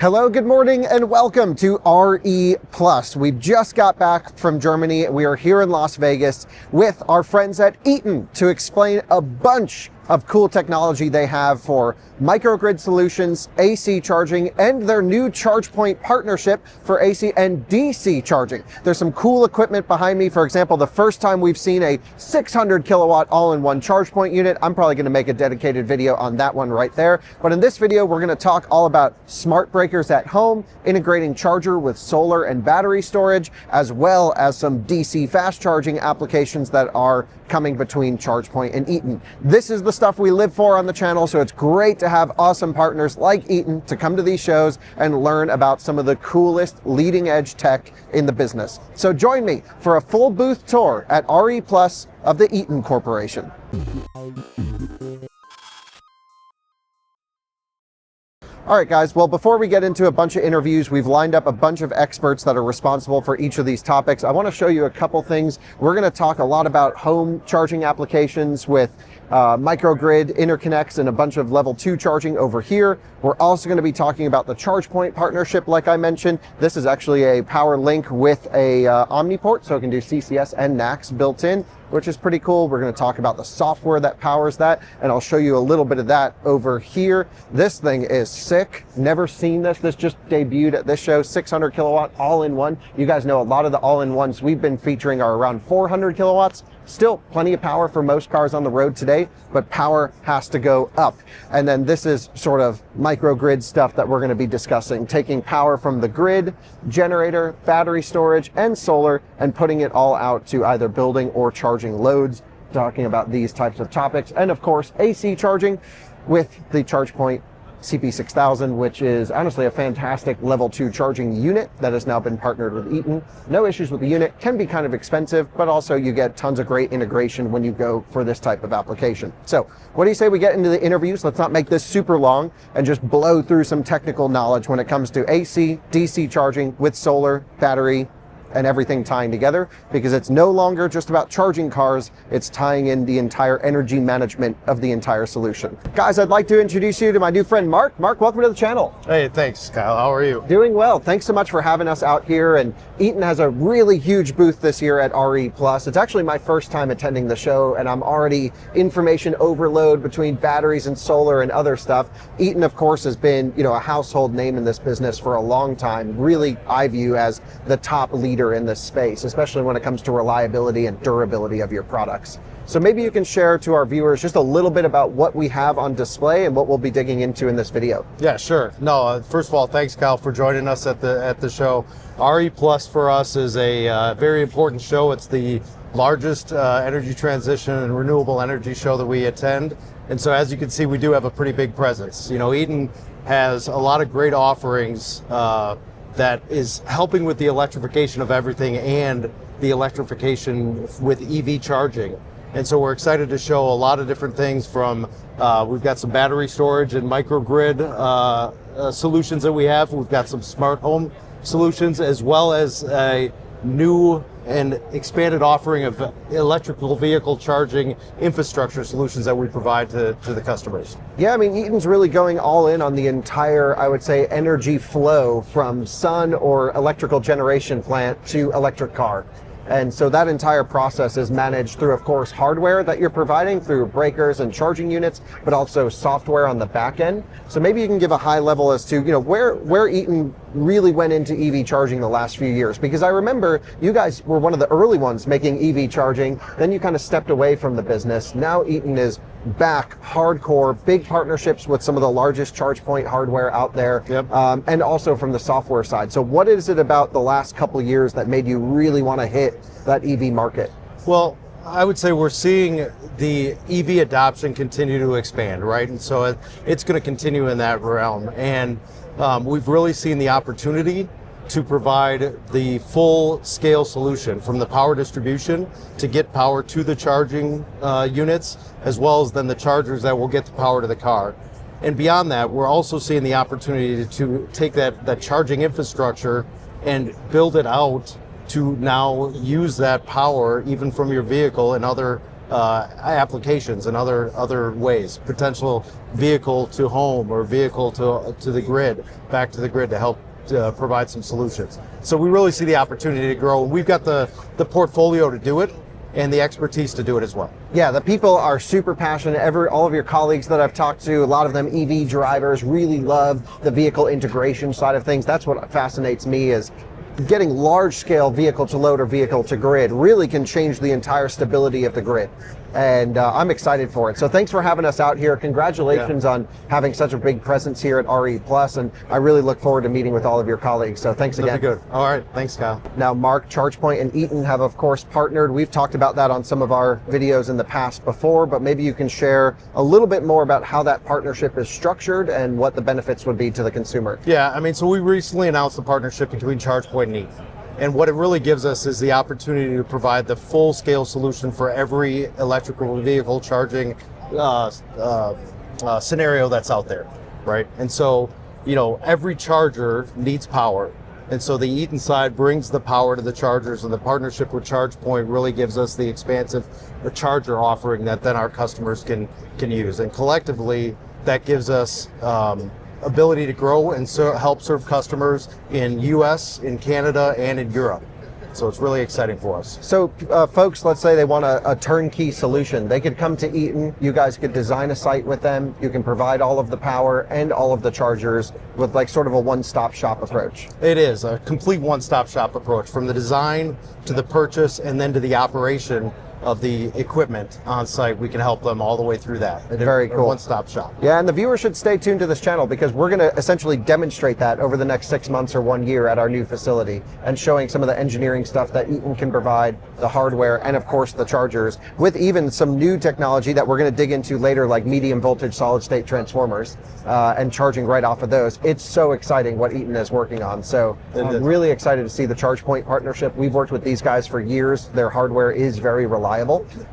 Hello, good morning, and welcome to RE Plus. We've just got back from Germany. We are here in Las Vegas with our friends at Eaton to explain a bunch of cool technology they have for microgrid solutions, AC charging, and their new ChargePoint partnership for AC and DC charging. There's some cool equipment behind me. For example, the first time we've seen a 600 kilowatt all-in-one ChargePoint unit. I'm probably going to make a dedicated video on that one right there. But in this video, we're going to talk all about smart breakers at home, integrating charger with solar and battery storage, as well as some DC fast charging applications that are coming between ChargePoint and Eaton. This is the stuff we live for on the channel, so it's great to have awesome partners like Eaton to come to these shows and learn about some of the coolest leading edge tech in the business. So join me for a full booth tour at RE Plus of the Eaton Corporation. All right, guys, well, before we get into a bunch of interviews, we've lined up a bunch of experts that are responsible for each of these topics. I want to show you a couple things. We're going to talk a lot about home charging applications with microgrid interconnects and a bunch of level 2 charging over here. We're also going to be talking about the ChargePoint partnership, like I mentioned. This is actually a power link with a Omniport, so it can do CCS and NACS built in, which is pretty cool. We're going to talk about the software that powers that, and I'll show you a little bit of that over here. This thing is sick. Never seen this. This just debuted at this show, 600 kilowatt all-in-one. You guys know a lot of the all-in-ones we've been featuring are around 400 kilowatts. Still plenty of power for most cars on the road today, but power has to go up. And then this is sort of microgrid stuff that we're going to be discussing, taking power from the grid, generator, battery storage, and solar, and putting it all out to either building or charging loads, talking about these types of topics. And of course, AC charging with the ChargePoint CP6000, which is honestly a fantastic level 2 charging unit that has now been partnered with Eaton. No issues with the unit, can be kind of expensive, but also you get tons of great integration when you go for this type of application. So what do you say we get into the interviews? Let's not make this super long and just blow through some technical knowledge when it comes to AC, DC charging with solar, battery, and everything tying together, because it's no longer just about charging cars, it's tying in the entire energy management of the entire solution. Guys, I'd like to introduce you to my new friend, Mark. Mark, welcome to the channel. Hey, thanks, Kyle. How are you? Doing well. Thanks so much for having us out here. And Eaton has a really huge booth this year at RE Plus. It's actually my first time attending the show, and I'm already information overload between batteries and solar and other stuff. Eaton, of course, has been, a household name in this business for a long time. Really, I view as the top leader in this space, especially when it comes to reliability and durability of your products. So maybe you can share to our viewers just a little bit about what we have on display and what we'll be digging into in this video. Yeah, sure. No, first of all, thanks, Kyle, for joining us at the show. RE Plus for us is a very important show. It's the largest energy transition and renewable energy show that we attend. And so as you can see, we do have a pretty big presence. Eaton has a lot of great offerings that is helping with the electrification of everything and the electrification with EV charging. And so we're excited to show a lot of different things from, we've got some battery storage and microgrid solutions that we have. We've got some smart home solutions, as well as a new and expanded offering of electrical vehicle charging infrastructure solutions that we provide to the customers. Yeah, I mean, Eaton's really going all in on the entire, I would say, energy flow from sun or electrical generation plant to electric car. And so that entire process is managed through, of course, hardware that you're providing through breakers and charging units, but also software on the back end. So maybe you can give a high level as to, where Eaton really went into EV charging the last few years. Because I remember you guys were one of the early ones making EV charging, then you kind of stepped away from the business. Now Eaton is back hardcore, big partnerships with some of the largest ChargePoint hardware out there, yep. And also from the software side. So what is it about the last couple of years that made you really want to hit that EV market? Well, I would say we're seeing the EV adoption continue to expand, right? And so it's going to continue in that realm. And we've really seen the opportunity to provide the full scale solution from the power distribution to get power to the charging units, as well as then the chargers that will get the power to the car. And beyond that, we're also seeing the opportunity to take that charging infrastructure and build it out to now use that power even from your vehicle and other applications and other ways, potential vehicle to home or vehicle to the grid, back to the grid to help provide some solutions. So we really see the opportunity to grow. We've got the portfolio to do it and the expertise to do it as well. Yeah, the people are super passionate. All of your colleagues that I've talked to, a lot of them EV drivers, really love the vehicle integration side of things. That's what fascinates me, is getting large scale vehicle to load or vehicle to grid really can change the entire stability of the grid. And I'm excited for it. So thanks for having us out here. Congratulations on having such a big presence here at RE+, and I really look forward to meeting with all of your colleagues. So thanks again. That'd be good. All right, thanks, Kyle. Now, Mark, ChargePoint and Eaton have of course partnered. We've talked about that on some of our videos in the past before, but maybe you can share a little bit more about how that partnership is structured and what the benefits would be to the consumer. Yeah, I mean, so we recently announced the partnership between ChargePoint and Eaton. And what it really gives us is the opportunity to provide the full-scale solution for every electrical vehicle charging scenario that's out there, right? And so, you know, every charger needs power. And so the Eaton side brings the power to the chargers, and the partnership with ChargePoint really gives us the expansive charger offering that then our customers can use. And collectively, that gives us ability to grow and help serve customers in US, in Canada, and in Europe. So it's really exciting for us. So folks, let's say they want a turnkey solution. They could come to Eaton, you guys could design a site with them, you can provide all of the power and all of the chargers with like sort of a one-stop shop approach. It is a complete one-stop shop approach, from the design to the purchase and then to the operation of the equipment on site. We can help them all the way through that. Very cool. One-stop shop. Yeah, and the viewers should stay tuned to this channel because we're going to essentially demonstrate that over the next 6 months or 1 year at our new facility, and showing some of the engineering stuff that Eaton can provide, the hardware, and of course the chargers, with even some new technology that we're going to dig into later, like medium voltage solid state transformers and charging right off of those. It's so exciting what Eaton is working on. So I'm really excited to see the ChargePoint partnership. We've worked with these guys for years. Their hardware is very reliable.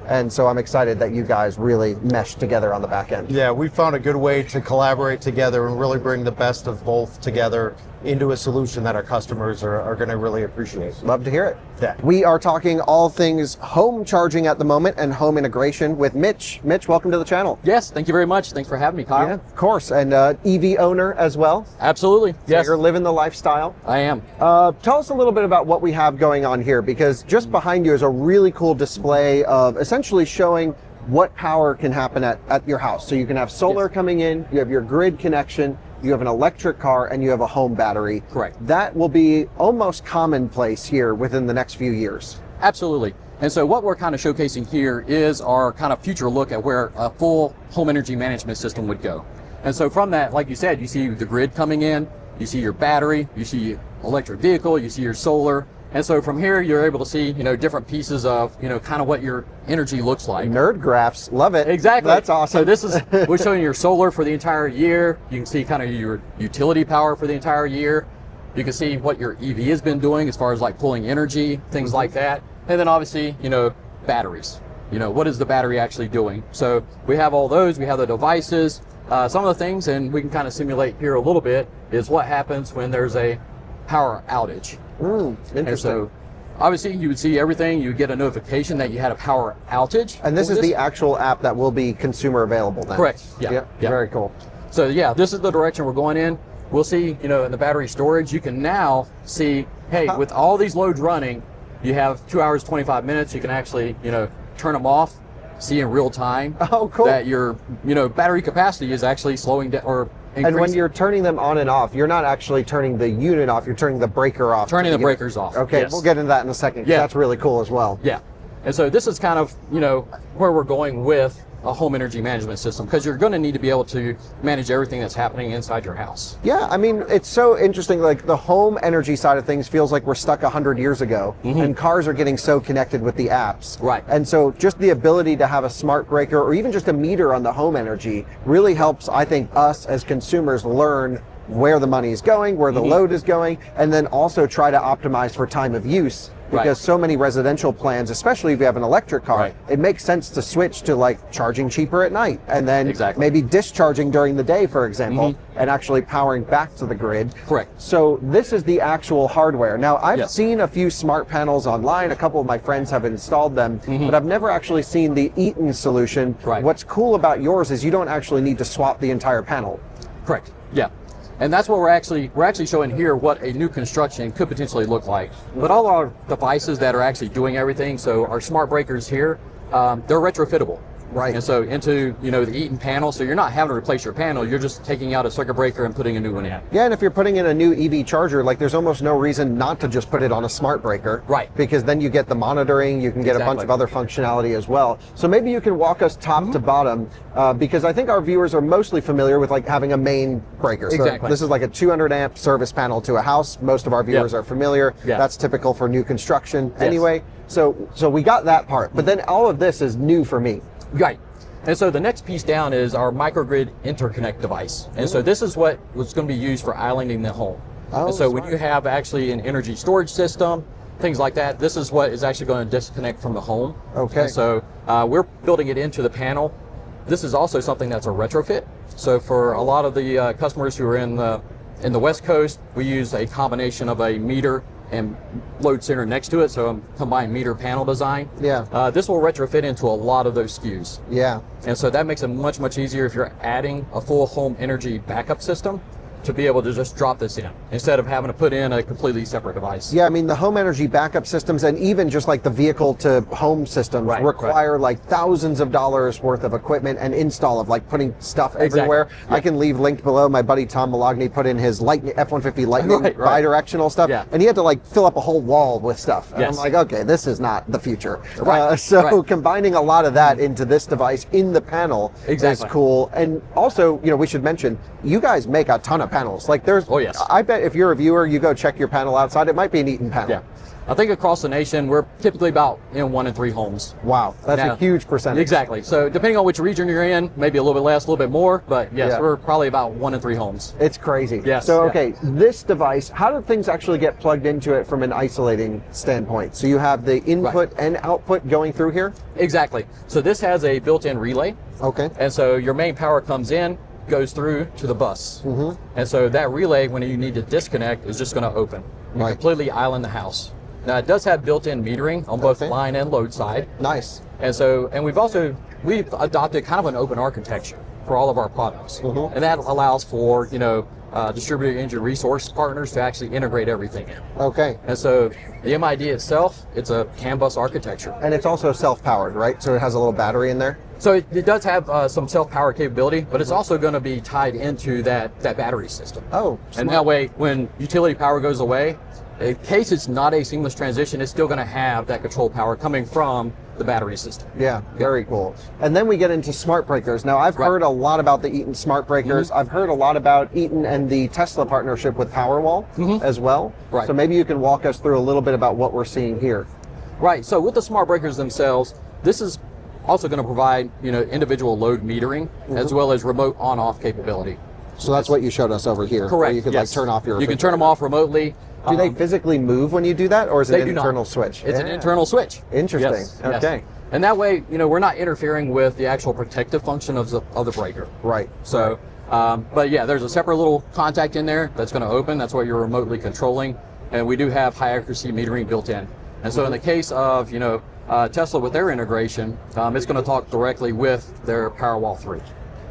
And so I'm excited that you guys really mesh together on the back end. Yeah, we found a good way to collaborate together and really bring the best of both together into a solution that our customers are going to really appreciate. Love to hear it. Yeah. We are talking all things home charging at the moment and home integration with Mitch. Mitch, welcome to the channel. Yes, thank you very much. Thanks for having me, Kyle. Yeah, of course. And EV owner as well. Absolutely. So yes. You're living the lifestyle. I am. Tell us a little bit about what we have going on here, because just behind you is a really cool display of essentially showing what power can happen at your house. So you can have solar coming in, you have your grid connection, you have an electric car, and you have a home battery. Correct. That will be almost commonplace here within the next few years. Absolutely. And so what we're kind of showcasing here is our kind of future look at where a full home energy management system would go. And so from that, like you said, you see the grid coming in, you see your battery, you see electric vehicle, you see your solar. And so from here, you're able to see, you know, different pieces of, you know, kind of what your energy looks like. Nerd graphs, love it. Exactly. That's awesome. So this is, we're showing your solar for the entire year. You can see kind of your utility power for the entire year. You can see what your EV has been doing as far as like pulling energy, things like that. And then obviously, you know, batteries. You know, what is the battery actually doing? So we have all those, we have the devices. Some of the things, and we can kind of simulate here a little bit, is what happens when there's a power outage. Interesting. And so obviously you would see everything, you would get a notification that you had a power outage. And this is the actual app that will be consumer available then. Correct. Yeah. Yeah. Very cool. So yeah, this is the direction we're going in. We'll see, you know, in the battery storage, you can now see, hey, with all these loads running, you have 2 hours, 25 minutes. You can actually, you know, turn them off, see in real time that your, you know, battery capacity is actually slowing down or increasing. And when you're turning them on and off, you're not actually turning the unit off, you're turning the breaker off. Turning the breakers off. Okay, yes. We'll get into that in a second. Yeah. That's really cool as well. Yeah. And so this is kind of, you know, where we're going with a home energy management system, because you're going to need to be able to manage everything that's happening inside your house. Yeah, I mean, it's so interesting. Like the home energy side of things feels like we're stuck 100 years ago, and cars are getting so connected with the apps. Right. And so just the ability to have a smart breaker or even just a meter on the home energy really helps, I think, us as consumers learn where the money is going, where the load is going, and then also try to optimize for time of use. Because so many residential plans, especially if you have an electric car, it makes sense to switch to like charging cheaper at night and then maybe discharging during the day, for example, and actually powering back to the grid. Correct. So this is the actual hardware. Now, I've seen a few smart panels online. A couple of my friends have installed them, but I've never actually seen the Eaton solution. What's cool about yours is you don't actually need to swap the entire panel. Correct. Yeah. And that's what we're actually showing here what a new construction could potentially look like. But all our devices that are actually doing everything, so our smart breakers here, they're retrofittable. Right. And so into, the Eaton panel, so you're not having to replace your panel, you're just taking out a circuit breaker and putting a new one in. Yeah, and if you're putting in a new EV charger, like there's almost no reason not to just put it on a smart breaker. Right. Because then you get the monitoring, you can get a bunch of other functionality as well. So maybe you can walk us top to bottom, because I think our viewers are mostly familiar with like having a main breaker. So this is like a 200 amp service panel to a house. Most of our viewers are familiar. That's typical for new construction anyway. So we got that part, but then all of this is new for me. Right. And so the next piece down is our Microgrid interconnect device. And so this is what was going to be used for islanding the home. And so when you have actually an energy storage system, things like that, this is what is actually going to disconnect from the home. Okay. And so we're building it into the panel. This is also something that's a retrofit. So for a lot of the customers who are in the West Coast, we use a combination of a meter and load center next to it, so a combined meter panel design. Yeah. This will retrofit into a lot of those SKUs. Yeah. And so that makes it much, much easier if you're adding a full home energy backup system to be able to just drop this in instead of having to put in a completely separate device. Yeah, I mean the home energy backup systems and even just like the vehicle to home systems require like thousands of dollars worth of equipment and install of like putting stuff everywhere. I can leave linked below. My buddy Tom Malogny put in his Lightning F-150 Lightning bi-directional stuff, and he had to like fill up a whole wall with stuff. And I'm like, okay, this is not the future. So combining a lot of that into this device in the panel is cool. And also, we should mention, you guys make a ton of panels. Like there's, I bet if you're a viewer, you go check your panel outside, it might be an Eaton panel. Yeah. I think across the nation, we're typically about 1 in 3 homes. Wow, that's a huge percentage. Exactly. So depending on which region you're in, maybe a little bit less, a little bit more, but yes, we're probably about 1 in 3 homes. It's crazy. Yes. So, okay, this device, how do things actually get plugged into it from an isolating standpoint? So you have the input and output going through here? Exactly. So this has a built-in relay. Okay. And so your main power comes in, goes through to the bus. And so that relay, when you need to disconnect, is just going to open. You completely island the house. Now it does have built-in metering on both line and load side. Nice. And so, and we've adopted kind of an open architecture for all of our products. And that allows for, distributed energy resource partners to actually integrate everything in. Okay. And so the MID itself, it's a CAN bus architecture. And it's also self-powered, right? So it has a little battery in there? So it does have some self-power capability, but it's also going to be tied into that battery system. Oh, smart. And that way, when utility power goes away, in case it's not a seamless transition, it's still going to have that control power coming from the battery system. Yeah, very cool. And then we get into smart breakers. Now, I've heard a lot about the Eaton smart breakers. I've heard a lot about Eaton and the Tesla partnership with Powerwall as well. So maybe you can walk us through a little bit about what we're seeing here. Right. So with the smart breakers themselves, this is also going to provide, individual load metering as well as remote on-off capability. So that's what you showed us over here. Correct. You could like turn off your. You can turn them off remotely. Do they physically move when you do that, or is it an internal switch? It's an internal switch. Interesting. Yes. Okay. Yes. And that way, we're not interfering with the actual protective function of the breaker. Right. So, but yeah, there's a separate little contact in there that's going to open. That's what you're remotely controlling, and we do have high accuracy metering built in. And so, in the case of Tesla with their integration, it's going to talk directly with their Powerwall 3.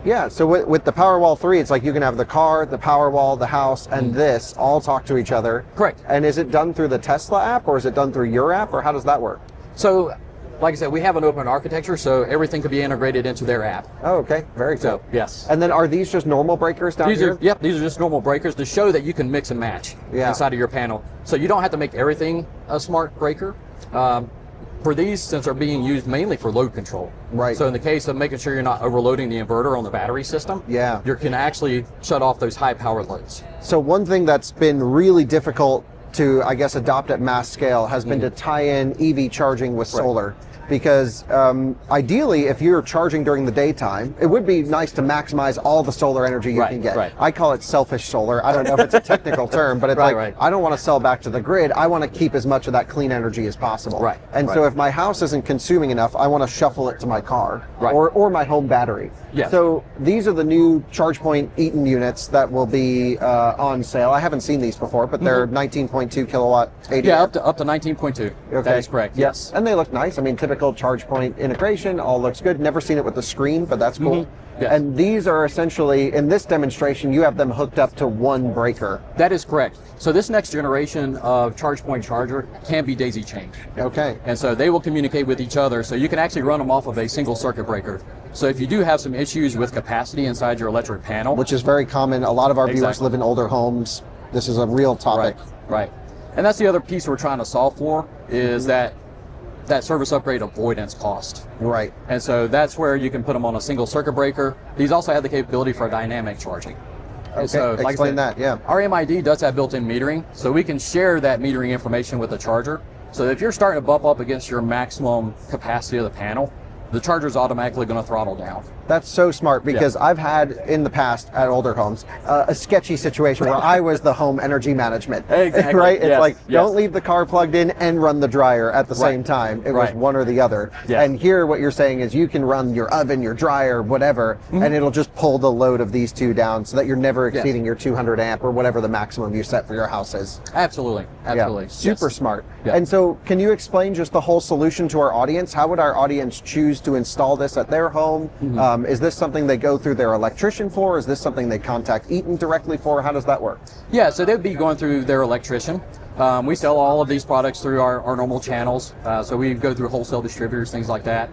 Yeah, so with the Powerwall 3, it's like you can have the car, the Powerwall, the house, and this all talk to each other. Correct. And is it done through the Tesla app, or is it done through your app, or how does that work? So, like I said, we have an open architecture, so everything could be integrated into their app. Oh, okay. Very cool. So, yes. And then are these just normal breakers down here? Yep, these are just normal breakers to show that you can mix and match inside of your panel. So you don't have to make everything a smart breaker. For these, since they're being used mainly for load control. Right. So in the case of making sure you're not overloading the inverter on the battery system, you can actually shut off those high power loads. So one thing that's been really difficult to, I guess, adopt at mass scale has been to tie in EV charging with solar. because ideally, if you're charging during the daytime, it would be nice to maximize all the solar energy you can get. Right. I call it selfish solar. I don't know if it's a technical term, but it's I don't want to sell back to the grid. I want to keep as much of that clean energy as possible. Right. And so if my house isn't consuming enough, I want to shuffle it to my car or my home battery. Yes. So these are the new ChargePoint Eaton units that will be on sale. I haven't seen these before, but they're 19.2 kilowatt ADR. Yeah, up to 19.2. Okay. That is correct. Yes. And they look nice. I mean, typical ChargePoint integration, all looks good. Never seen it with the screen, but that's cool. Yes. And these are essentially, in this demonstration, you have them hooked up to one breaker. That is correct. So this next generation of ChargePoint charger can be daisy chained. Okay. And so they will communicate with each other. So you can actually run them off of a single circuit breaker. So if you do have some issues with capacity inside your electric panel, which is very common. A lot of our viewers live in older homes. This is a real topic. Right. And that's the other piece we're trying to solve for, is that service upgrade avoidance cost. Right. And so that's where you can put them on a single circuit breaker. These also have the capability for dynamic charging. Okay, so, like explain that, yeah. Our MID does have built-in metering, so we can share that metering information with the charger. So if you're starting to bump up against your maximum capacity of the panel, the charger's automatically going to throttle down. That's so smart, because I've had in the past at older homes a sketchy situation where I was the home energy management. Exactly. Right? It's don't leave the car plugged in and run the dryer at the same time. It was one or the other. And here what you're saying is you can run your oven, your dryer, whatever, and it'll just pull the load of these two down so that you're never exceeding your 200 amp or whatever the maximum you set for your house is. Absolutely. Super smart. And so can you explain just the whole solution to our audience? How would our audience choose to install this at their home? Is this something they go through their electrician for? Is this something they contact Eaton directly for? How does that work? Yeah, so they'd be going through their electrician. We sell all of these products through our normal channels. So we go through wholesale distributors, things like that.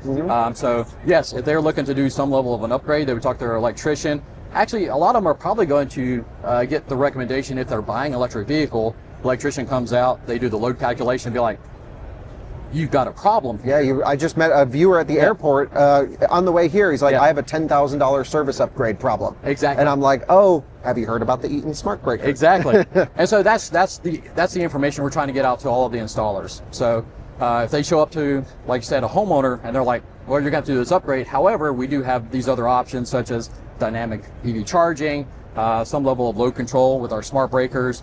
So yes, if they're looking to do some level of an upgrade, they would talk to their electrician. Actually, a lot of them are probably going to get the recommendation if they're buying an electric vehicle. Electrician comes out, they do the load calculation, be like, you've got a problem here. Yeah, I just met a viewer at the airport on the way here. He's like, I have a $10,000 service upgrade problem. Exactly. And I'm like, oh, have you heard about the Eaton Smart Breaker? Exactly. And so that's the information we're trying to get out to all of the installers. So if they show up to, like you said, a homeowner, and they're like, well, you're going to do this upgrade. However, we do have these other options, such as dynamic EV charging, some level of load control with our smart breakers.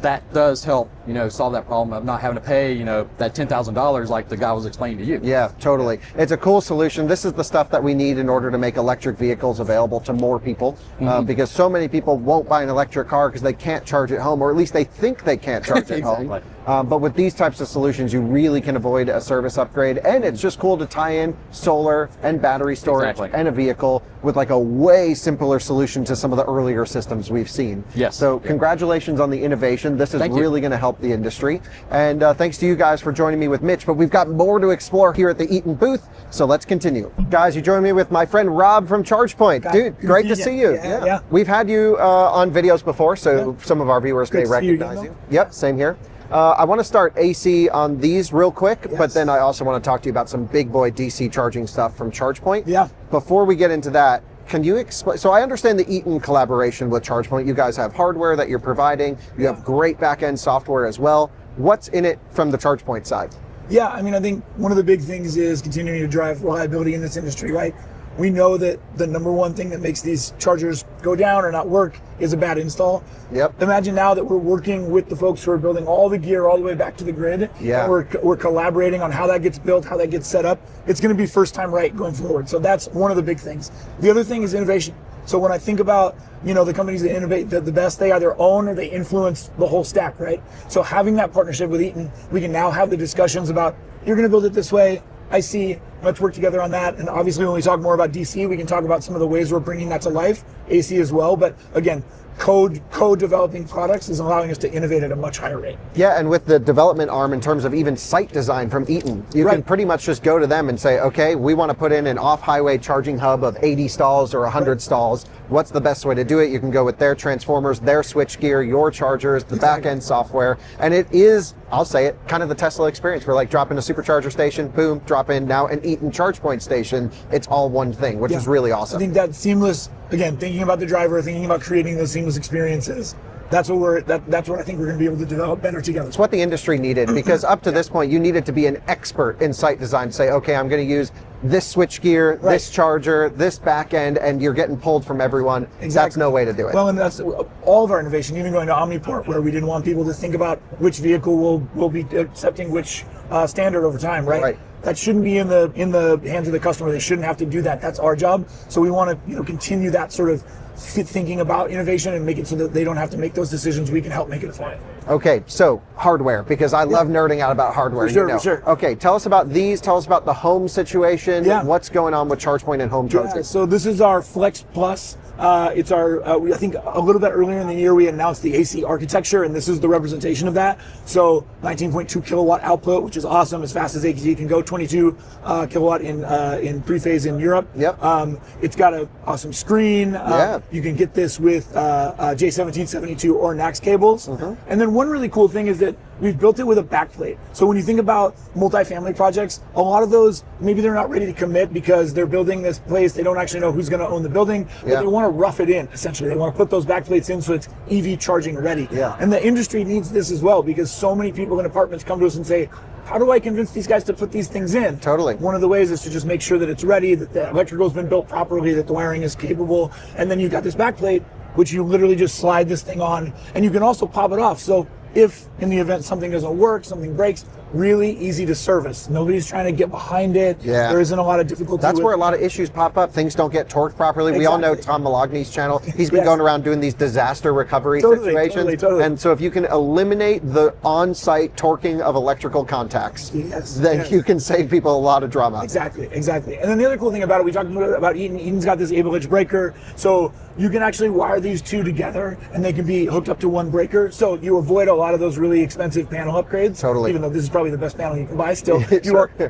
That does help, solve that problem of not having to pay, that $10,000 like the guy was explaining to you. Yeah, totally. It's a cool solution. This is the stuff that we need in order to make electric vehicles available to more people, because so many people won't buy an electric car because they can't charge at home, or at least they think they can't charge at home. But with these types of solutions, you really can avoid a service upgrade, and it's just cool to tie in solar and battery storage and a vehicle with like a way simpler solution to some of the earlier systems we've seen. Yes. So congratulations on the innovation. This is really going to help the industry. And thanks to you guys for joining me with Mitch, but we've got more to explore here at the Eaton booth, so let's continue. Guys, you join me with my friend Rob from ChargePoint. Dude, great to see you. Yeah. We've had you on videos before, so some of our viewers may recognize you. Yep, same here. I want to start AC on these real quick, but then I also want to talk to you about some big boy DC charging stuff from ChargePoint. Yeah. Before we get into that, can you explain? So I understand the Eaton collaboration with ChargePoint. You guys have hardware that you're providing. You have great back-end software as well. What's in it from the ChargePoint side? Yeah, I mean, I think one of the big things is continuing to drive reliability in this industry, right? We know that the number one thing that makes these chargers go down or not work is a bad install. Yep. Imagine now that we're working with the folks who are building all the gear all the way back to the grid. Yeah. And we're collaborating on how that gets built, how that gets set up. It's going to be first time right going forward. So that's one of the big things. The other thing is innovation. So when I think about, the companies that innovate the best, they either own or they influence the whole stack, right? So having that partnership with Eaton, we can now have the discussions about, you're going to build it this way. I see, let's work together on that. And obviously when we talk more about DC, we can talk about some of the ways we're bringing that to life, AC as well. But again, co-developing products is allowing us to innovate at a much higher rate. Yeah, and with the development arm in terms of even site design from Eaton, you can pretty much just go to them and say, okay, we want to put in an off-highway charging hub of 80 stalls or 100 stalls. What's the best way to do it? You can go with their transformers, their switchgear, your chargers, the back-end software. And it is, I'll say it, kind of the Tesla experience. We're like, drop in a supercharger station, boom, drop in now an Eaton ChargePoint station. It's all one thing, which is really awesome. I think that seamless, again, thinking about the driver, thinking about creating those seamless experiences that's what I think we're going to be able to develop better together. It's what the industry needed, because up to this point, you needed to be an expert in site design to say, okay, I'm going to use this switch gear, this charger, this back end, and you're getting pulled from everyone. Exactly. That's no way to do it. Well, and that's all of our innovation, even going to Omniport, where we didn't want people to think about which vehicle will be accepting which standard over time, right? That shouldn't be in the hands of the customer. They shouldn't have to do that. That's our job. So we want to continue that sort of thinking about innovation and make it so that they don't have to make those decisions. We can help make it fly. Okay, so hardware, because I love nerding out about hardware. For sure. Okay, tell us about these. Tell us about the home situation. Yeah. What's going on with ChargePoint and home charging? So this is our Flex Plus. It's our, I think a little bit earlier in the year, we announced the AC architecture, and this is the representation of that. So 19.2 kilowatt output, which is awesome, as fast as AKG can go, 22 kilowatt in three-phase in Europe. Yep. It's got an awesome screen. You can get this with J1772 or NAX cables. And then one really cool thing is that we've built it with a backplate. So when you think about multifamily projects, a lot of those, maybe they're not ready to commit because they're building this place. They don't actually know who's going to own the building, but they want to rough it in, essentially. They want to put those backplates in so it's EV charging ready. And the industry needs this as well, because so many people in apartments come to us and say, how do I convince these guys to put these things in? Totally. One of the ways is to just make sure that it's ready, that the electrical has been built properly, that the wiring is capable, and then you've got this backplate, which you literally just slide this thing on, and you can also pop it off. So if in the event something doesn't work, something breaks, really easy to service. Nobody's trying to get behind it. There isn't a lot of difficulty. That's where a lot of issues pop up. Things don't get torqued properly. We all know Tom Malogny's channel. He's been going around doing these disaster recovery situations. Totally. And so if you can eliminate the on-site torquing of electrical contacts, then you can save people a lot of drama. Exactly. And then the other cool thing about it, we talked about Eaton. Eaton's got this AbleEdge breaker. So you can actually wire these two together and they can be hooked up to one breaker. So you avoid a lot of those really expensive panel upgrades. Totally. Even though this is probably the best panel you can buy still,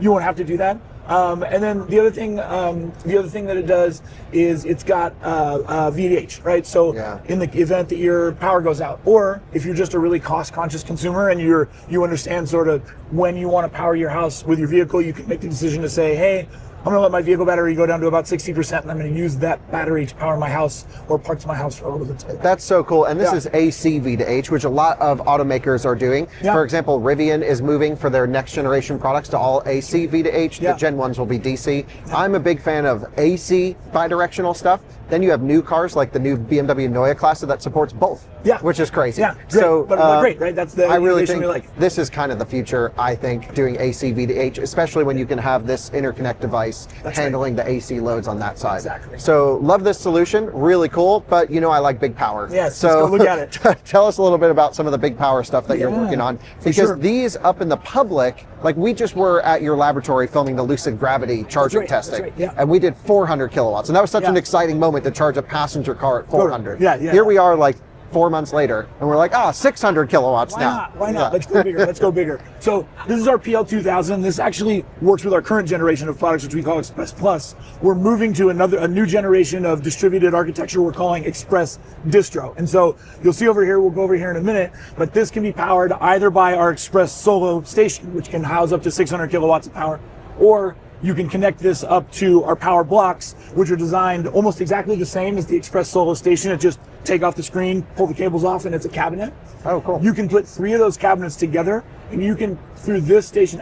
you won't have to do that. And then the other thing that it does is it's got VDH, right? So in the event that your power goes out, or if you're just a really cost-conscious consumer and you understand sort of when you want to power your house with your vehicle, you can make the decision to say, hey, I'm going to let my vehicle battery go down to about 60%, and I'm going to use that battery to power my house or parts of my house for a little bit of time. That's so cool. And this is AC V2H, which a lot of automakers are doing. For example, Rivian is moving for their next generation products to all AC V2H. The Gen 1s will be DC. I'm a big fan of AC bidirectional stuff. Then you have new cars like the new BMW Neue Klasse that supports both, which is crazy. So, but great, right? That's the I really think we like. This is kind of the future, I think, doing AC V2H, especially when you can have this interconnect device handling the AC loads on that side. So love this solution, really cool, but I like big power. So let's go look at it. Tell us a little bit about some of the big power stuff that you're working on, because these up in the public, like we just were at your laboratory filming the Lucid Gravity charging testing, and we did 400 kilowatts, and that was such an exciting moment to charge a passenger car at 400. Here we are like 4 months later, and we're like, 600 kilowatts now. Why not? Let's go bigger. So this is our PL2000. This actually works with our current generation of products, which we call Express Plus. We're moving to a new generation of distributed architecture we're calling Express Distro. And so you'll see over here, we'll go over here in a minute, but this can be powered either by our Express Solo station, which can house up to 600 kilowatts of power, or you can connect this up to our power blocks, which are designed almost exactly the same as the Express Solo station. It just take off the screen, pull the cables off, and it's a cabinet. Oh, cool. You can put 3 of those cabinets together, and you can, through this station,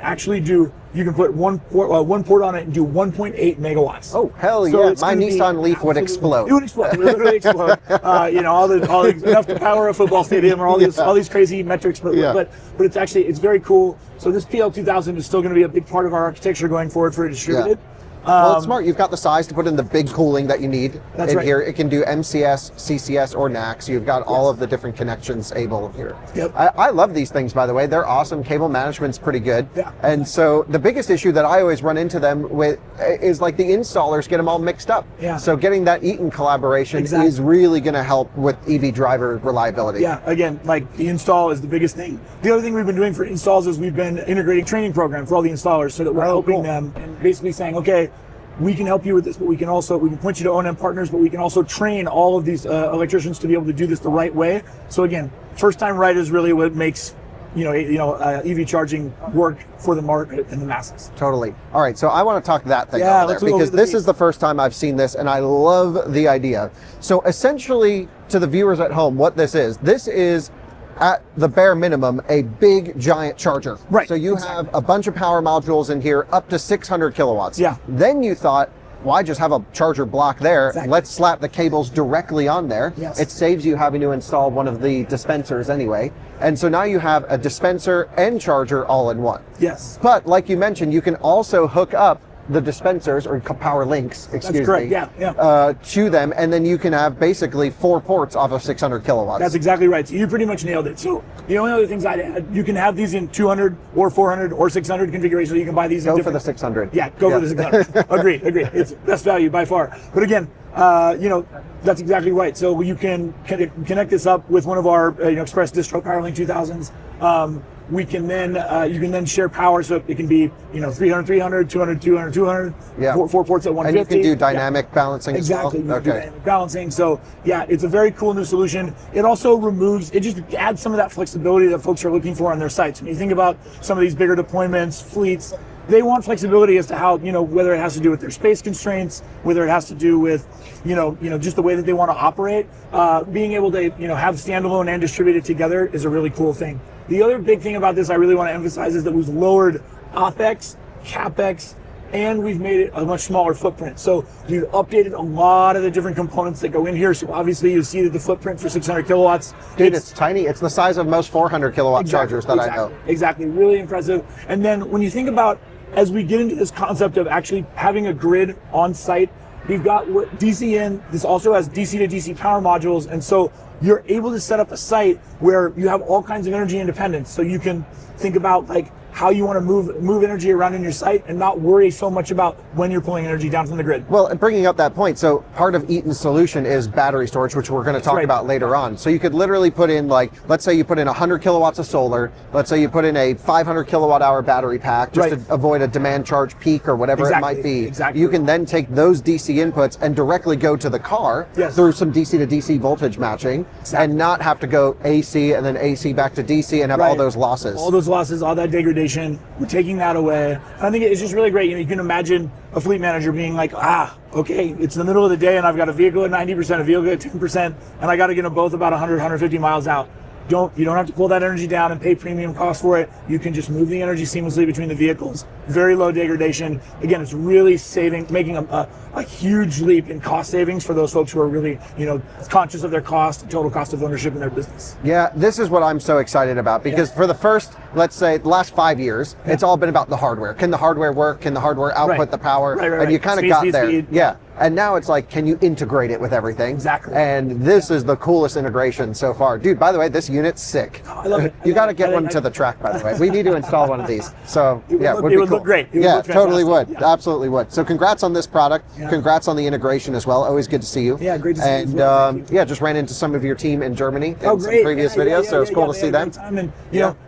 you can put one port on it and do 1.8 megawatts. Oh, hell yeah. My Nissan Leaf would explode. It would explode. It would literally explode. Enough to power a football stadium or all these crazy metrics. But it's very cool. So this PL2000 is still going to be a big part of our architecture going forward for distributed. Well, it's smart. You've got the size to put in the big cooling that you need here. It can do MCS, CCS, or NAX. You've got all of the different connections able here. I love these things, by the way. They're awesome. Cable management's pretty good. And so the biggest issue that I always run into them with is like the installers get them all mixed up. So getting that Eaton collaboration is really going to help with EV driver reliability. Again, like the install is the biggest thing. The other thing we've been doing for installs is we've been integrating training program for all the installers so that we're helping them and basically saying, okay, we can help you with this, but we can point you to O&M partners, but we can also train all of these electricians to be able to do this the right way. So again, first time right is really what makes EV charging work for the market and the masses. Totally. All right, so I want to talk that thing Yeah, over let's there, go because over the this is the first time I've seen this, and I love the idea. So essentially, to the viewers at home, what this is at the bare minimum, a big giant charger. Right. So you have a bunch of power modules in here, up to 600 kilowatts. Yeah. Then you thought, why just have a charger block there? Exactly. Let's slap the cables directly on there. Yes. It saves you having to install one of the dispensers anyway. And so now you have a dispenser and charger all in one. Yes. But like you mentioned, you can also hook up the dispensers, or power links, excuse correct. me, Yeah. to them, and then you can have basically 4 ports off of 600 kilowatts. That's exactly right. So you pretty much nailed it. So the only other things I'd add, you can have these in 200 or 400 or 600 configurations. So you can buy these in Go for different... the 600. Yeah, go for the 600. Agreed. It's best value by far. But again, that's exactly right. So you can connect this up with one of our Express Distro PowerLink 2000s. We can then you can then share power, so it can be 300 300 200 200 200 Yeah. four ports at 150. And you can do dynamic balancing Exactly. as You well? can do dynamic balancing. So yeah, it's a very cool new solution. It also just adds some of that flexibility that folks are looking for on their sites. When you think about some of these bigger deployments, fleets, they want flexibility as to how, whether it has to do with their space constraints, whether it has to do with, just the way that they want to operate. Being able to, have standalone and distributed together is a really cool thing. The other big thing about this I really want to emphasize is that we've lowered OpEx, CapEx, and we've made it a much smaller footprint. So we've updated a lot of the different components that go in here. So obviously you see that the footprint for 600 kilowatts. Dude, it's tiny. It's the size of most 400 kilowatt chargers that I know. Exactly, really impressive. And then when you think about, as we get into this concept of actually having a grid on site, we've got DC in, this also has DC to DC power modules. And so you're able to set up a site where you have all kinds of energy independence. So you can think about like how you want to move energy around in your site and not worry so much about when you're pulling energy down from the grid. Well, and bringing up that point, so part of Eaton's solution is battery storage, which we're going to talk about later on. So you could literally put in, like, let's say you put in 100 kilowatts of solar, let's say you put in a 500 kilowatt hour battery pack just to avoid a demand charge peak or whatever it might be. Exactly. You can then take those DC inputs and directly go to the car through some DC to DC voltage matching and not have to go AC and then AC back to DC and have all those losses. All those losses, all that degradation. We're taking that away. I think it's just really great. You can imagine a fleet manager being like, okay, it's the middle of the day and I've got a vehicle at 90%, a vehicle at 10%, and I got to get them both about 100, 150 miles out. You don't have to pull that energy down and pay premium cost for it. You can just move the energy seamlessly between the vehicles. Very low degradation. Again, it's really making a huge leap in cost savings for those folks who are really, conscious of their cost, total cost of ownership in their business. Yeah, this is what I'm so excited about, because for the first, let's say, the last 5 years, it's all been about the hardware. Can the hardware work? Can the hardware output the power? And you kind of got there. Speed. Yeah. And now it's like, can you integrate it with everything? Exactly. And this is the coolest integration so far. Dude, by the way, this unit's sick. Oh, I love it. You got to get one to the track, by the way. We need to install one of these. So, it would would be cool. look great. It would yeah, look totally would. fantastic. Yeah. Absolutely would. So congrats on this product. Yeah. Congrats on the integration as well. Always good to see you. Yeah, great to see you as and, well. Thank you. yeah, just ran into some of your team in Germany in some Great. previous videos, so it's cool to see them. Time and,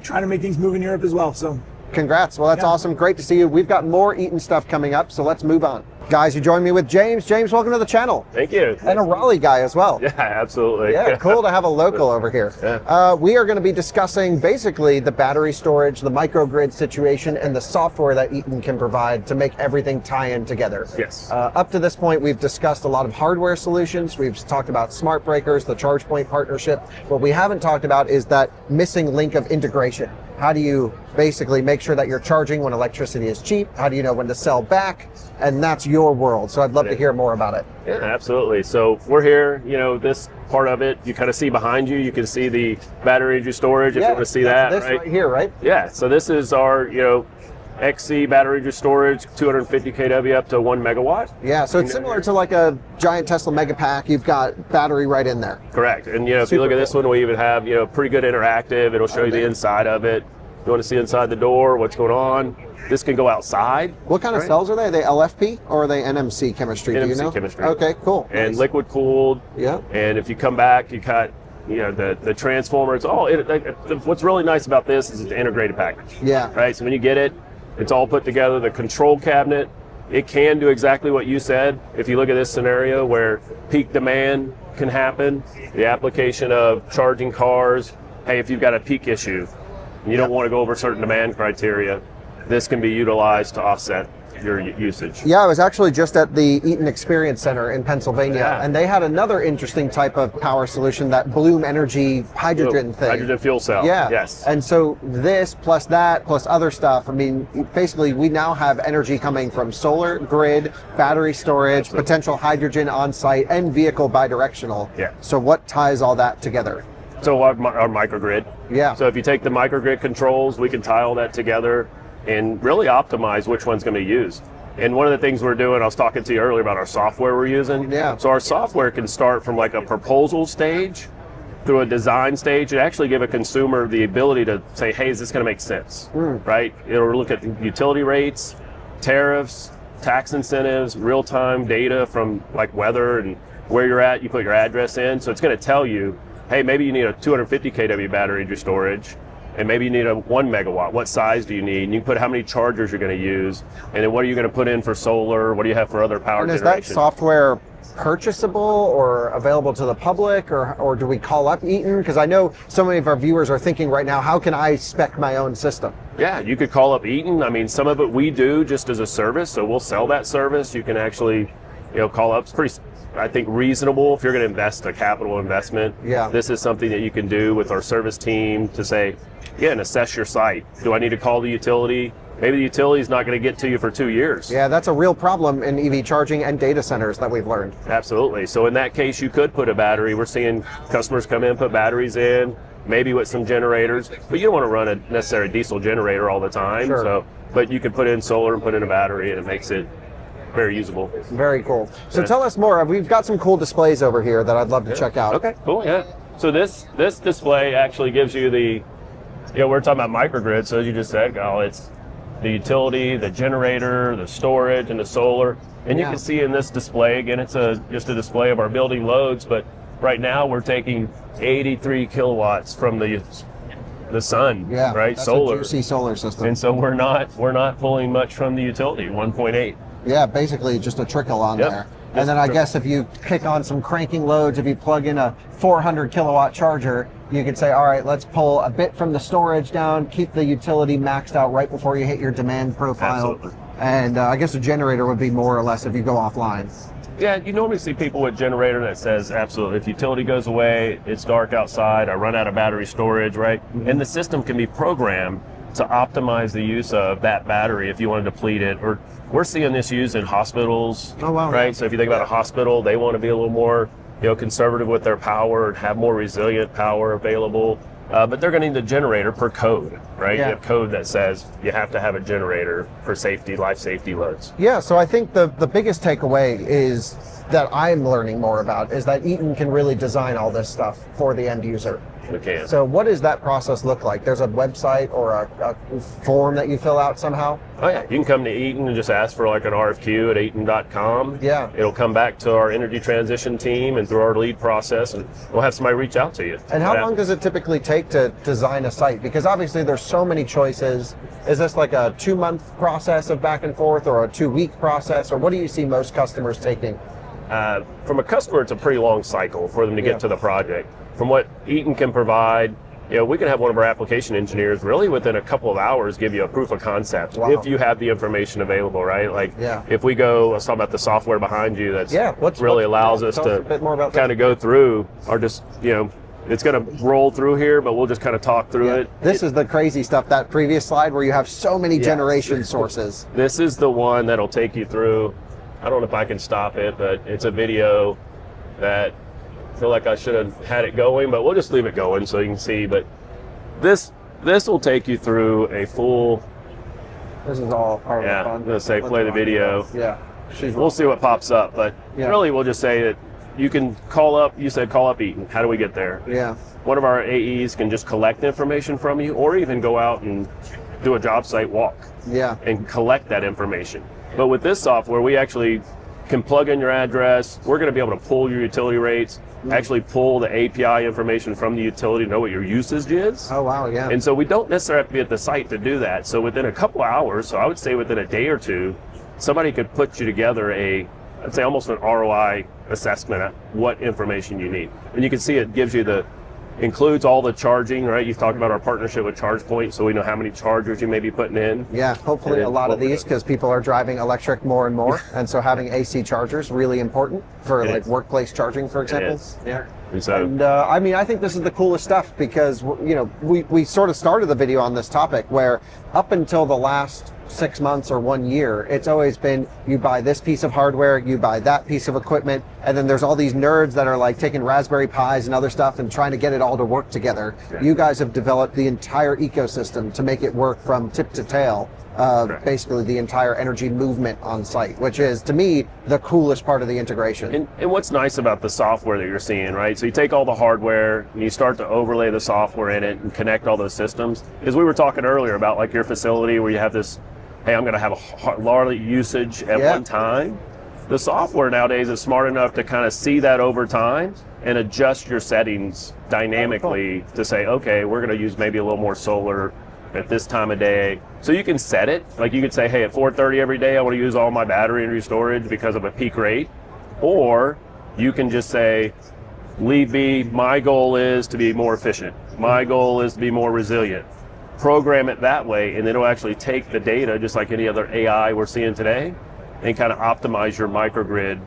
trying to make things move in Europe as well. So Congrats. Well, that's awesome. Great to see you. We've got more Eaton stuff coming up, so let's move on. Guys, you join me with James. James, welcome to the channel. Thank you. And a Raleigh guy as well. Yeah, absolutely. Yeah, cool to have a local over here. Yeah. We are going to be discussing basically the battery storage, the microgrid situation, and the software that Eaton can provide to make everything tie in together. Yes. Up to this point, we've discussed a lot of hardware solutions. We've talked about smart breakers, the ChargePoint partnership. What we haven't talked about is that missing link of integration. How do you basically make sure that you're charging when electricity is cheap? How do you know when to sell back? And that's your world. So I'd love to hear more about it. Yeah, absolutely. So we're here, this part of it, you kind of see behind you, you can see the battery energy storage if you want to see that, this right here, right? Yeah, so this is our, XC battery energy storage, 250 kW up to 1 megawatt. Yeah, so it's similar to like a giant Tesla Mega Pack. You've got battery right in there. Correct. And if you look at this one, we even have, pretty good interactive. It'll show you the inside of it. You want to see inside the door, what's going on. This can go outside. What kind of cells are they? Are they LFP or are they NMC chemistry? NMC do you know? chemistry. Okay, cool. And liquid cooled. Yeah. And if you come back, you got the transformer. It's all. What's really nice about this is it's an integrated package. Yeah. Right. So when you get it, it's all put together. The control cabinet, it can do exactly what you said. If you look at this scenario where peak demand can happen, the application of charging cars. Hey, if you've got a peak issue, and you don't want to go over certain demand criteria, this can be utilized to offset your usage. Yeah, I was actually just at the Eaton Experience Center in Pennsylvania, and they had another interesting type of power solution, that Bloom Energy hydrogen thing. Hydrogen fuel cell. Yeah. Yes. And so this plus that plus other stuff, I mean, basically we now have energy coming from solar, grid, battery storage, potential hydrogen on site, and vehicle bidirectional. Yeah. So what ties all that together? So our microgrid. Yeah. So if you take the microgrid controls, we can tie all that together and really optimize which one's going to be used. And one of the things we're doing, I was talking to you earlier about our software we're using. Yeah. So our software can start from like a proposal stage through a design stage and actually give a consumer the ability to say, hey, is this going to make sense? Right? It'll look at the utility rates, tariffs, tax incentives, real-time data from like weather and where you're at. You put your address in. So it's going to tell you, hey, maybe you need a 250 kW battery for storage. And maybe you need a 1 megawatt. What size do you need? And you can put how many chargers you're going to use, and then what are you going to put in for solar? What do you have for other power And is generation? that software purchasable or available to the public, or do we call up Eaton? Because I know so many of our viewers are thinking right now, how can I spec my own system? Yeah, you could call up Eaton. I mean, some of it we do just as a service, so we'll sell that service. You can actually, call up. It's pretty, I think, reasonable if you're going to invest a capital investment. Yeah. This is something that you can do with our service team to say, and assess your site. Do I need to call the utility? Maybe the utility is not going to get to you for 2 years. Yeah, that's a real problem in EV charging and data centers that we've learned. Absolutely. So in that case, you could put a battery. We're seeing customers come in, put batteries in, maybe with some generators, but you don't want to run a necessary diesel generator all the time. Sure. So, but you could put in solar and put in a battery, and it makes it very usable. Very cool. So tell us more. We've got some cool displays over here that I'd love to check out. Okay, cool, yeah. So this display actually gives you the, we're talking about microgrid, so as you just said, Kyle, it's the utility, the generator, the storage, and the solar. And you can see in this display, again, it's just a display of our building loads, but right now we're taking 83 kilowatts from the sun, right? That's Solar. a juicy solar system. And so we're not pulling much from the utility, 1.8. Yeah, basically just a trickle on there. And then I guess if you kick on some cranking loads, if you plug in a 400 kilowatt charger, you could say, all right, let's pull a bit from the storage down, keep the utility maxed out right before you hit your demand profile. Absolutely. And I guess a generator would be more or less if you go offline. Yeah, you normally see people with generator that says, absolutely, if utility goes away, it's dark outside, I run out of battery storage, right? And the system can be programmed to optimize the use of that battery if you want to deplete it. Or we're seeing this used in hospitals, right? So if you think about a hospital, they want to be a little more conservative with their power and have more resilient power available. But they're going to need a generator per code, right? You have code that says you have to have a generator for safety, life safety loads. Yeah, so I think the biggest takeaway is that I'm learning more about is that Eaton can really design all this stuff for the end user. We can. So what does that process look like? There's a website or a form that you fill out somehow? Oh yeah, you can come to Eaton and just ask for like an RFQ at eaton.com. Yeah. It'll come back to our energy transition team and through our lead process, and we'll have somebody reach out to you. And how long does it typically take to design a site? Because obviously there's so many choices. Is this like a 2-month process of back and forth or a 2-week process, or what do you see most customers taking? From a customer, it's a pretty long cycle for them to get to the project. From what Eaton can provide, we can have one of our application engineers really within a couple of hours give you a proof of concept if you have the information available, right? Like if we go, let's talk about the software behind you that's really allows us to kind of go through or just, it's going to roll through here, but we'll just kind of talk through it. This is the crazy stuff, that previous slide where you have so many generation sources. This is the one that'll take you through. I don't know if I can stop it, but it's a video that I feel like I should have had it going, but we'll just leave it going so you can see. But this will take you through a full. This is all part of the fun. I'm gonna say play the video. Yeah. We'll see what pops up, but really we'll just say that you can call up. You said call up Eaton. How do we get there? Yeah. One of our AEs can just collect information from you, or even go out and do a job site walk. Yeah. And collect that information. But with this software, we actually can plug in your address. We're going to be able to pull your utility rates, actually pull the API information from the utility to know what your usage is. Oh, wow, yeah. And so we don't necessarily have to be at the site to do that. So within a couple hours, so I would say within a day or two, somebody could put you together I'd say almost an ROI assessment of what information you need. And you can see it gives you the includes all the charging, right? You've talked about our partnership with ChargePoint, so we know how many chargers you may be putting in. Yeah, hopefully a lot of these, because people are driving electric more and more, and so having AC chargers really important for like workplace charging, for example. Yeah. And so, I mean, I think this is the coolest stuff because, you know, we sort of started the video on this topic where up until the last 6 months or 1 year, it's always been you buy this piece of hardware, you buy that piece of equipment, and then there's all these nerds that are like taking Raspberry Pis and other stuff and trying to get it all to work together. Yeah. You guys have developed the entire ecosystem to make it work from tip to tail of basically the entire energy movement on site, which is, to me, the coolest part of the integration. And what's nice about the software that you're seeing, right? So you take all the hardware and you start to overlay the software in it and connect all those systems. Because we were talking earlier about like your facility where you have this, hey, I'm going to have a lot of usage at one time. The software nowadays is smart enough to kind of see that over time and adjust your settings dynamically to say, okay, we're going to use maybe a little more solar at this time of day. So you can set it, like you could say, hey, at 4:30 every day, I want to use all my battery energy storage because of a peak rate. Or you can just say, leave be, my goal is to be more efficient. My goal is to be more resilient. Program it that way, and it'll actually take the data, just like any other AI we're seeing today, and kind of optimize your microgrid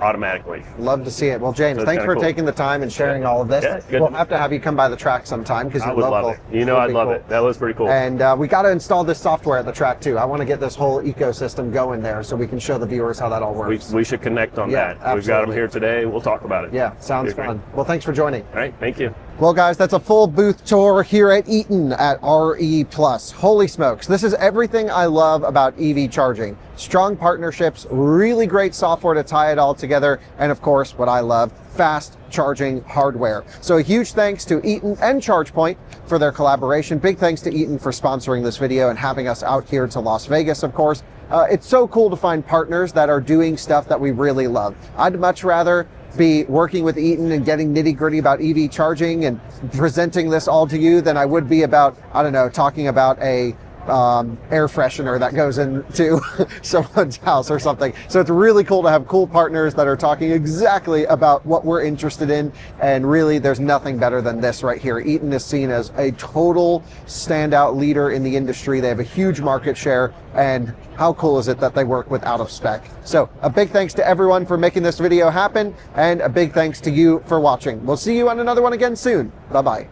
automatically. Love to see it. Well, James, thanks for taking the time and sharing all of this. Yeah, we'll have to have you come by the track sometime because you're local. I would love it. You know, I'd love it. That was pretty cool. And we got to install this software at the track too. I want to get this whole ecosystem going there so we can show the viewers how that all works. We should connect on that. Absolutely. We've got them here today. We'll talk about it. Yeah, sounds fun. Well, thanks for joining. All right, thank you. Well, guys, that's a full booth tour here at Eaton at RE+. Holy smokes, this is everything I love about EV charging. Strong partnerships, really great software to tie it all together, and of course, what I love, fast charging hardware. So a huge thanks to Eaton and ChargePoint for their collaboration. Big thanks to Eaton for sponsoring this video and having us out here to Las Vegas, of course. It's so cool to find partners that are doing stuff that we really love. I'd much rather be working with Eaton and getting nitty-gritty about EV charging and presenting this all to you than I would be about, I don't know, talking about a air freshener that goes into someone's house or something. So it's really cool to have cool partners that are talking exactly about what we're interested in, and really there's nothing better than this right here. Eaton is seen as a total standout leader in the industry. They have a huge market share, and how cool is it that they work with out of spec. So a big thanks to everyone for making this video happen, and a big thanks to you for watching. We'll see you on another one again soon. Bye-bye.